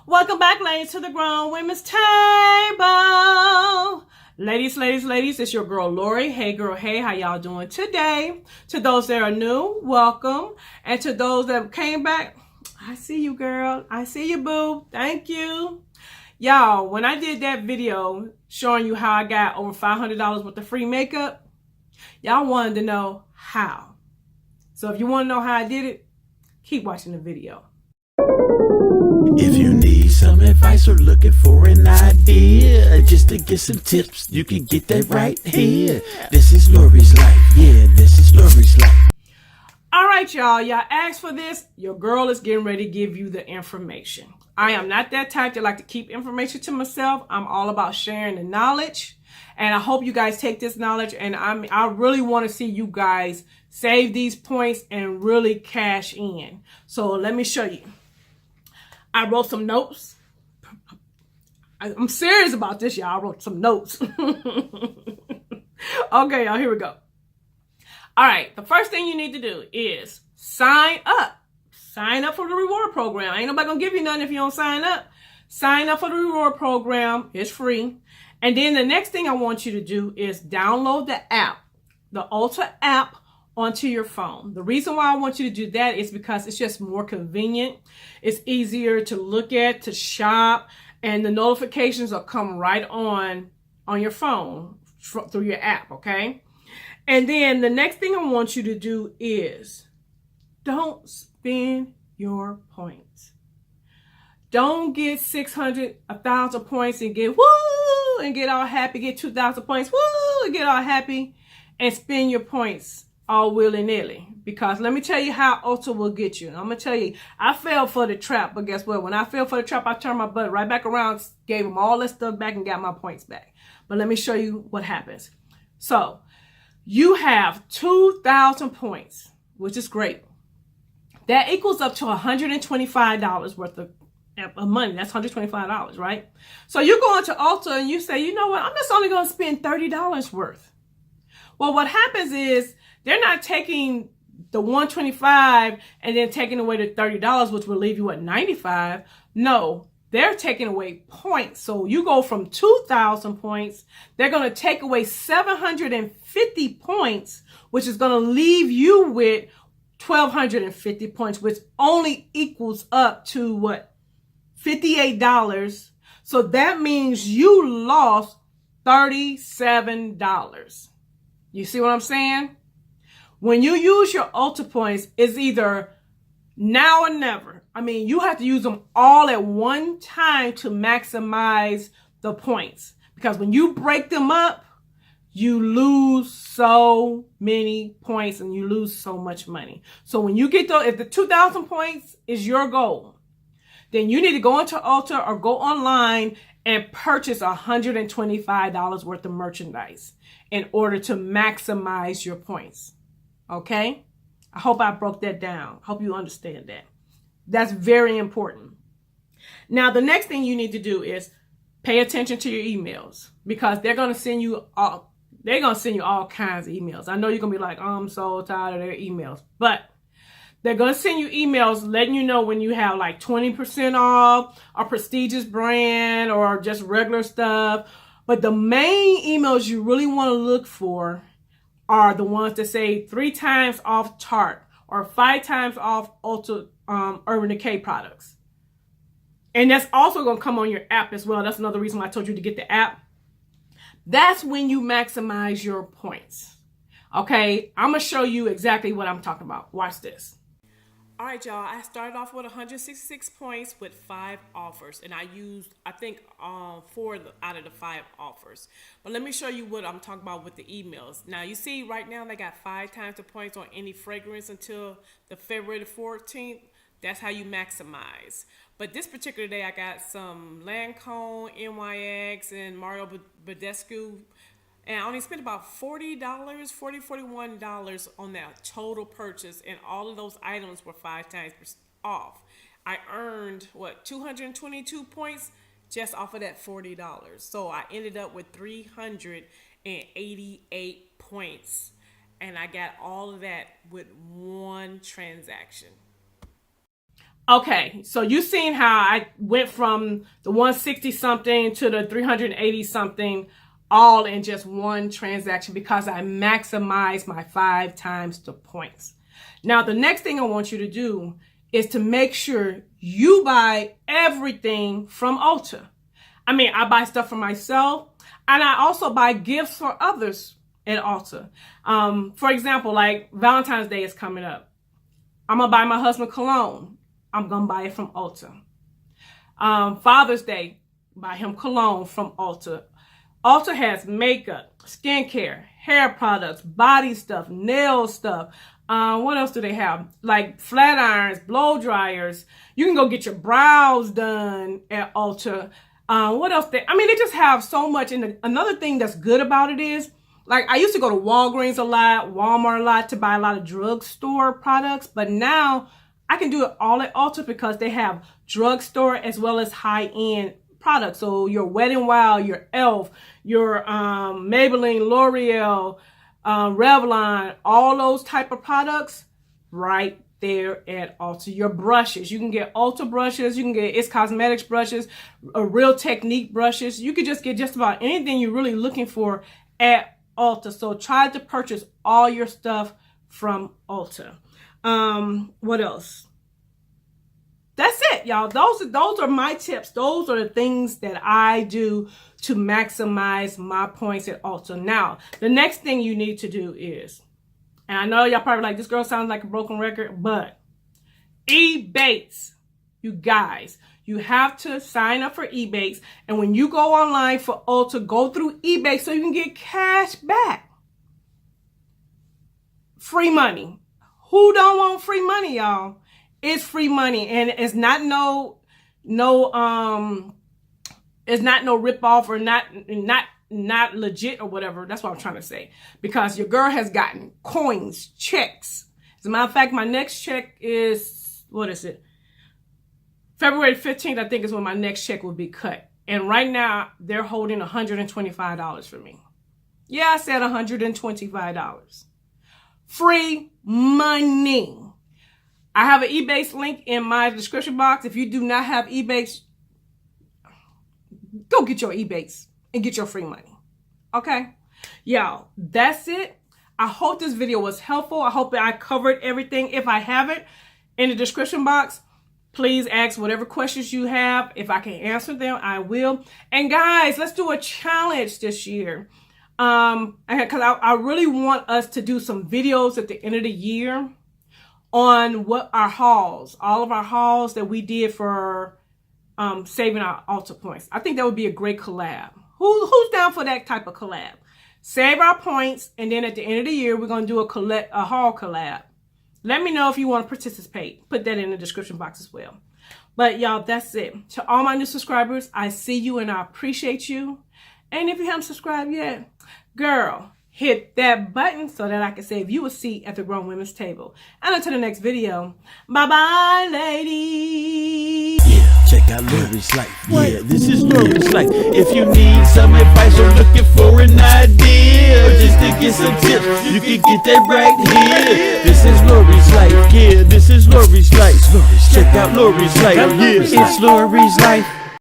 Welcome back, ladies, to the Grown Women's Table. Ladies, it's your girl, Lori. Hey, girl, hey, how y'all doing today? To those that are new, welcome. And to those that came back, I see you, girl. I see you, boo. Thank you. Y'all, when I did that video showing you how I got over $500 worth of free makeup, y'all wanted to know how. So if you want to know how I did it, keep watching the video. If you need some advice or looking for an idea, just to get some tips, you can get that right here. This is Lori's life. Yeah, this is Lori's life. All right, y'all. Y'all asked for this. Your girl is getting ready to give you the information. I am not that type that like to keep information to myself. I'm all about sharing the knowledge. And I hope you guys take this knowledge. And I really want to see you guys save these points and really cash in. So let me show you. I wrote some notes. I'm serious about this, y'all. I wrote some notes. Okay, y'all, here we go. All right, the first thing you need to do is sign up. Sign up for the reward program. Ain't nobody gonna give you nothing if you don't sign up. Sign up for the reward program. It's free. And then the next thing I want you to do is download the app, the Ulta app, onto your phone. The reason why I want you to do that is because it's just more convenient. It's easier to look at, to shop, and the notifications will come right on your phone through your app, okay? And then the next thing I want you to do is don't spend your points. Don't get 600, 1,000 points and get woo and get all happy, get 2,000 points, woo, and get all happy and spend your points all willy-nilly. Because let me tell you how Ulta will get you. And I'm going to tell you, I fell for the trap, but guess what? When I fell for the trap, I turned my butt right back around, gave them all that stuff back and got my points back. But let me show you what happens. So you have 2,000 points, which is great. That equals up to $125 worth of money. That's $125, right? So you go into Ulta and you say, you know what? I'm just only going to spend $30 worth. Well, what happens is they're not taking the $125 and then taking away the $30, which will leave you at $95. No, they're taking away points. So you go from 2,000 points. They're going to take away 750 points, which is going to leave you with 1,250 points, which only equals up to what? $58. So that means you lost $37. You see what I'm saying? When you use your Ulta points, it's either now or never. I mean, you have to use them all at one time to maximize the points. Because when you break them up, you lose so many points and you lose so much money. So when you get those, if the 2,000 points is your goal, then you need to go into Ulta or go online and purchase $125 worth of merchandise in order to maximize your points. Okay? I hope I broke that down. Hope you understand that. That's very important. Now, the next thing you need to do is pay attention to your emails because they're going to send you all kinds of emails. I know you're going to be like, oh, I'm so tired of their emails, but they're going to send you emails letting you know when you have like 20% off, a prestigious brand, or just regular stuff. But the main emails you really want to look for are the ones that say 3 times off Tarte or 5 times off Ulta Urban Decay products. And that's also going to come on your app as well. That's another reason why I told you to get the app. That's when you maximize your points. Okay, I'm going to show you exactly what I'm talking about. Watch this. All right, y'all, I started off with 166 points with 5 offers, and I used, I think, 4 out of the 5 offers. But let me show you what I'm talking about with the emails. Now, you see right now they got 5 times the points on any fragrance until the February the 14th. That's how you maximize. But this particular day, I got some Lancome, NYX, and Mario Badescu. And I only spent about $41 on that total purchase. And all of those items were 5 times off. I earned, 222 points just off of that $40. So I ended up with 388 points. And I got all of that with one transaction. Okay, so you seen how I went from the 160 something to the 380 something all in just one transaction because I maximized my 5 times the points. Now, the next thing I want you to do is to make sure you buy everything from Ulta. I mean, I buy stuff for myself, and I also buy gifts for others at Ulta. For example, like Valentine's Day is coming up. I'm going to buy my husband cologne. I'm going to buy it from Ulta. Father's Day, buy him cologne from Ulta. Ulta has makeup, skincare, hair products, body stuff, nail stuff. What else do they have? Like flat irons, blow dryers. You can go get your brows done at Ulta. What else? They just have so much. And another thing that's good about it is, like, I used to go to Walgreens a lot, Walmart a lot to buy a lot of drugstore products. But now I can do it all at Ulta because they have drugstore as well as high-end products. So your Wet n Wild, your e.l.f., your Maybelline, L'Oreal, Revlon, all those type of products right there at Ulta. Your brushes, you can get Ulta brushes, you can get It's Cosmetics brushes, Real Technique brushes. You can just get just about anything you're really looking for at Ulta. So try to purchase all your stuff from Ulta. What else? That's it, y'all. Those are my tips. Those are the things that I do to maximize my points at Ulta. Now, the next thing you need to do is, and I know y'all probably like, this girl sounds like a broken record, but Ebates, you guys, you have to sign up for Ebates. And when you go online for Ulta, go through Ebates so you can get cash back. Free money. Who don't want free money, y'all? It's free money, and it's not no rip off or not legit or whatever. That's what I'm trying to say. Because your girl has gotten coins, checks. As a matter of fact, my next check is, what is it? February 15th, I think, is when my next check will be cut. And right now, they're holding $125 for me. Yeah, I said $125. Free money. I have an Ebates link in my description box. If you do not have Ebates, go get your Ebates and get your free money. Okay? Y'all, that's it. I hope this video was helpful. I hope that I covered everything. If I haven't, in the description box, please ask whatever questions you have. If I can answer them, I will. And guys, let's do a challenge this year. Because I really want us to do some videos at the end of the year on what our hauls, all of our hauls that we did for saving our Ulta points. I think that would be a great collab. Who's down for that type of collab? Save our points, and then at the end of the year, we're going to do a haul collab. Let me know if you want to participate. Put that in the description box as well. But y'all, that's it. To all my new subscribers, I see you and I appreciate you. And if you haven't subscribed yet, girl, hit that button so that I can save you a seat at the Grown Women's Table. And until the next video, bye-bye, ladies. Yeah, check out Lori's life. Yeah, this is Lori's life. If you need some advice or looking for an idea, or just to get some tips, you can get that right here. This is Lori's life. Yeah, this is Lori's life. Check out Lori's life. Yeah, it's Lori's life.